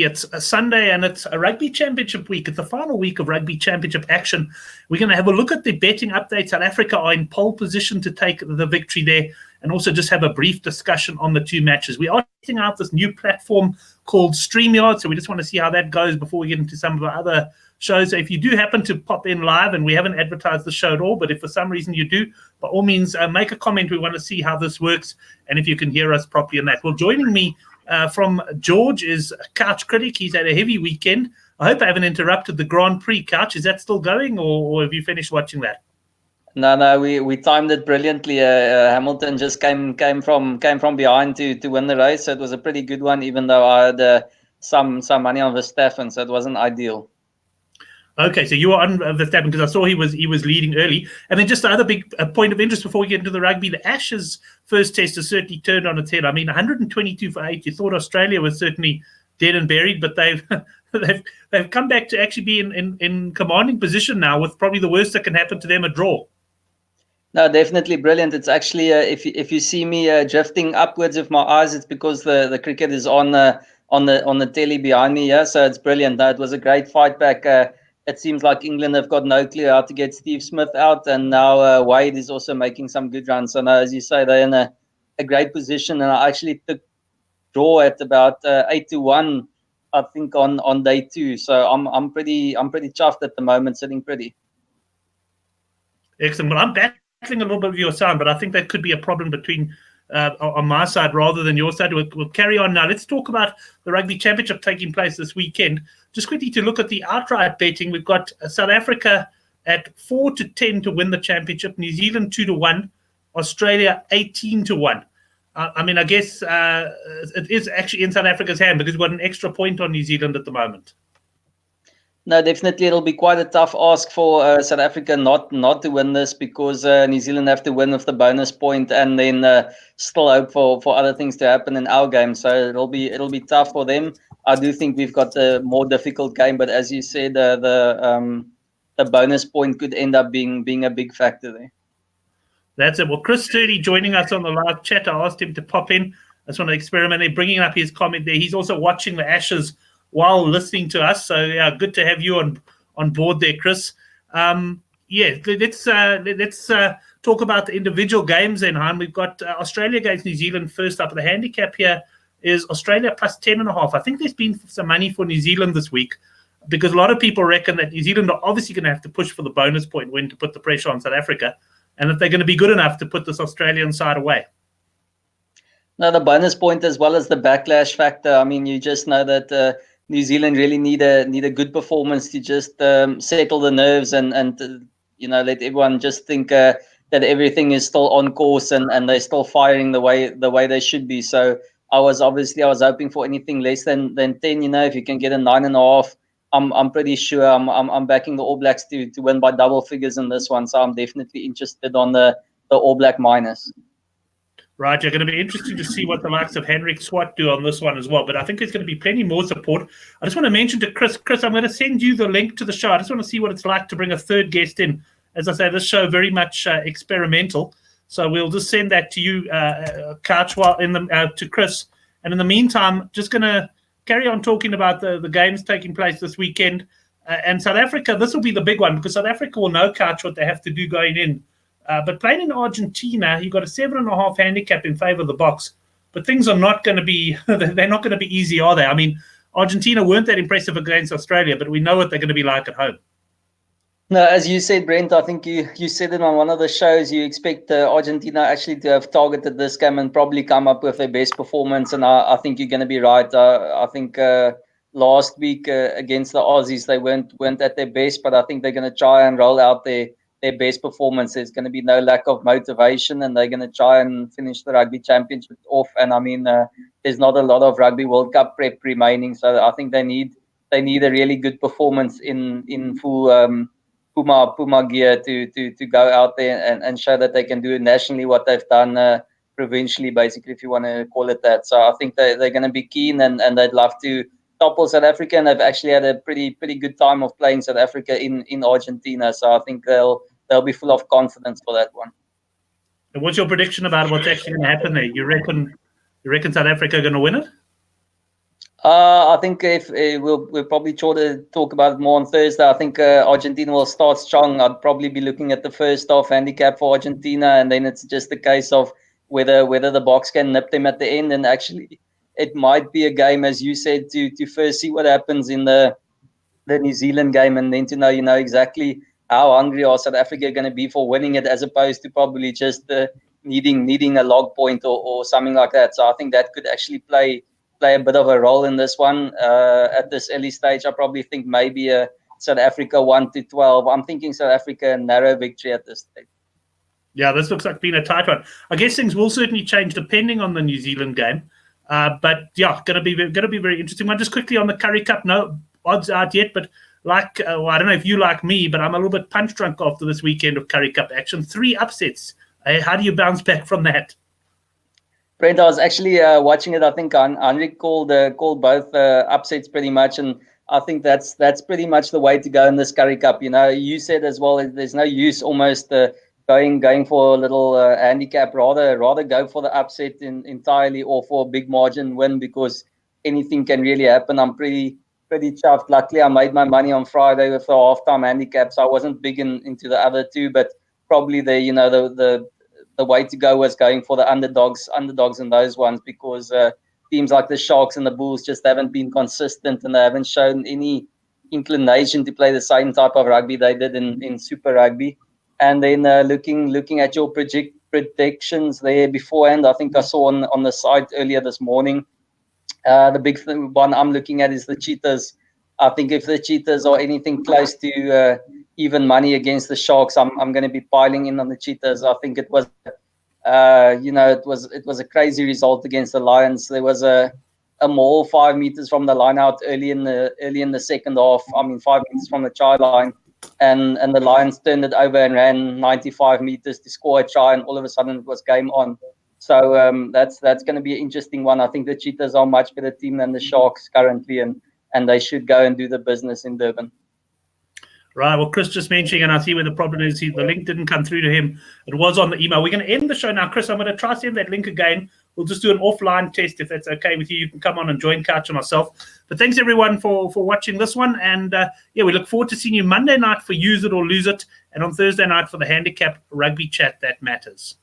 It's a Sunday and it's a Rugby Championship week. It's the final week of Rugby Championship action. We're going to have a look at the betting update. South Africa are in pole position to take the victory there, and also just have a brief discussion on the two matches. We are testing out this new platform called StreamYard, so we just want to see how that goes before we get into some of our other shows. So if you do happen to pop in live, and we haven't advertised the show at all, but if for some reason you do, by all means, make a comment. We want to see how this works and if you can hear us properly on that. Well, joining me from George is Couch Critic. He's had a heavy weekend. I hope I haven't interrupted the Grand Prix, Couch. Is that still going, or have you finished watching that? No, we timed it brilliantly. Hamilton just came from behind to win the race, so it was a pretty good one. Even though I had some money on Verstappen, so it wasn't ideal. Okay, so you were on Verstappen because I saw he was leading early. And then just the other big point of interest before we get into the rugby, the Ashes first test has certainly turned on its head. I mean, 122 for 8. You thought Australia was certainly dead and buried, but they've come back to actually be in commanding position now, with probably the worst that can happen to them, a draw. No, definitely brilliant. It's actually if you see me drifting upwards with my eyes, it's because the cricket is on the telly behind me. Yeah, so it's brilliant. No, it was a great fight back. It seems like England have got no clue how to get Steve Smith out, and now Wade is also making some good runs. So now, as you say, they're in a great position, and I actually took draw at about 8-1, I think, on day 2. So I'm pretty chuffed at the moment, sitting pretty. Excellent. Well, I'm battling a little bit of your sound, but I think that could be a problem between on my side rather than your side. We'll carry on now. Let's talk about the Rugby Championship taking place this weekend. Just quickly to look at the outright betting, we've got South Africa at 4-10 to win the championship, New Zealand 2-1, Australia 18-1. I mean, I guess it is actually in South Africa's hand because we've got an extra point on New Zealand at the moment. No, definitely it'll be quite a tough ask for South Africa not to win this, because New Zealand have to win with the bonus point and then still hope for other things to happen in our game. So it'll be tough for them. I do think we've got a more difficult game, but as you said, the bonus point could end up being a big factor there. That's it. Well, Chris Sturdy joining us on the live chat. I asked him to pop in. I just want to experiment in bringing up his comment there. He's also watching the Ashes while listening to us. So, yeah, good to have you on board there, Chris. Let's talk about the individual games then, Han. We've got Australia against New Zealand first up. The handicap here is Australia plus 10.5. I think there's been some money for New Zealand this week, because a lot of people reckon that New Zealand are obviously going to have to push for the bonus point win to put the pressure on South Africa, and that they're going to be good enough to put this Australian side away. No, the bonus point as well as the backlash factor. I mean, you just know that New Zealand really need a good performance to just settle the nerves and let everyone just think that everything is still on course and they're still firing the way they should be. So I was hoping for anything less than 10. If you can get a 9.5, I'm pretty sure I'm backing the All Blacks to win by double figures in this one. So I'm definitely interested on the All Black minus. Right, you're going to be interesting to see what the likes of Henrik Swart do on this one as well. But I think there's going to be plenty more support. I just want to mention to Chris, I'm going to send you the link to the show. I just want to see what it's like to bring a third guest in. As I say, this show very much experimental. So we'll just send that to you, Couch, to Chris. And in the meantime, just going to carry on talking about the games taking place this weekend. And South Africa, this will be the big one, because South Africa will know, Couch, what they have to do going in. But playing in Argentina, you've got a 7.5 handicap in favor of the box. But things are not going to be, they're not going to be easy, are they? I mean, Argentina weren't that impressive against Australia, but we know what they're going to be like at home. No, as you said, Brent, I think you said it on one of the shows, you expect Argentina actually to have targeted this game and probably come up with their best performance. And I think you're going to be right. I think last week against the Aussies, they weren't at their best, but I think they're going to try and roll out their best performance. There's going to be no lack of motivation, and they're going to try and finish the Rugby Championship off. And I mean, there's not a lot of Rugby World Cup prep remaining, so I think they need a really good performance in full Puma gear to go out there and show that they can do nationally what they've done provincially, basically, if you want to call it that. So I think they're going to be keen and they'd love to topple South Africa, and they've actually had a pretty good time of playing South Africa in Argentina. So I think they'll be full of confidence for that one. And what's your prediction about what's actually going to happen there? You reckon South Africa are going to win it? I think if we'll probably try to talk about it more on Thursday. I think Argentina will start strong. I'd probably be looking at the first half handicap for Argentina, and then it's just a case of whether the box can nip them at the end. And actually, it might be a game, as you said, to first see what happens in the New Zealand game, and then to know exactly how hungry are South Africa going to be for winning it, as opposed to probably just needing a log point or something like that. So I think that could actually play a bit of a role in this one at this early stage. I probably think maybe a South Africa 1-12. I'm thinking South Africa narrow victory at this stage. Yeah, this looks like being a tight one. I guess things will certainly change depending on the New Zealand game. But yeah, going to be very interesting one. Just quickly on the Curry Cup, no odds out yet, but like well, I don't know if you like me, but I'm a little bit punch drunk after this weekend of Curry Cup action. 3 upsets. How do you bounce back from that? Brent, I was actually watching it. I think Henrik called both upsets pretty much, and I think that's pretty much the way to go in this Curry Cup. You know, you said as well, there's no use almost going for a little handicap. Rather go for the upset entirely or for a big margin win, because anything can really happen. I'm pretty chuffed. Luckily, I made my money on Friday with the halftime handicap, so I wasn't big into the other two, but probably the way to go was going for the underdogs in those ones, because teams like the Sharks and the Bulls just haven't been consistent, and they haven't shown any inclination to play the same type of rugby they did in Super Rugby. And then looking at your predictions there beforehand, I think I saw on the site earlier this morning, the big one I'm looking at is the Cheetahs. I think if the Cheetahs are anything close to even money against the Sharks, I'm going to be piling in on the Cheetahs. I think it was it was a crazy result against the Lions. There was a maul 5 meters from the line out early in the second half. I mean, 5 meters from the try line, and the Lions turned it over and ran 95 meters to score a try, and all of a sudden it was game on. So that's going to be an interesting one. I think the Cheetahs are a much better team than the Sharks currently, and they should go and do the business in Durban. Right. Well, Chris just mentioning, and I see where the problem is. The link didn't come through to him. It was on the email. We're going to end the show now, Chris. I'm going to try to send that link again. We'll just do an offline test if that's okay with you. You can come on and join Couch and myself. But thanks everyone for watching this one, and we look forward to seeing you Monday night for Use It or Lose It, and on Thursday night for the handicap rugby chat that matters.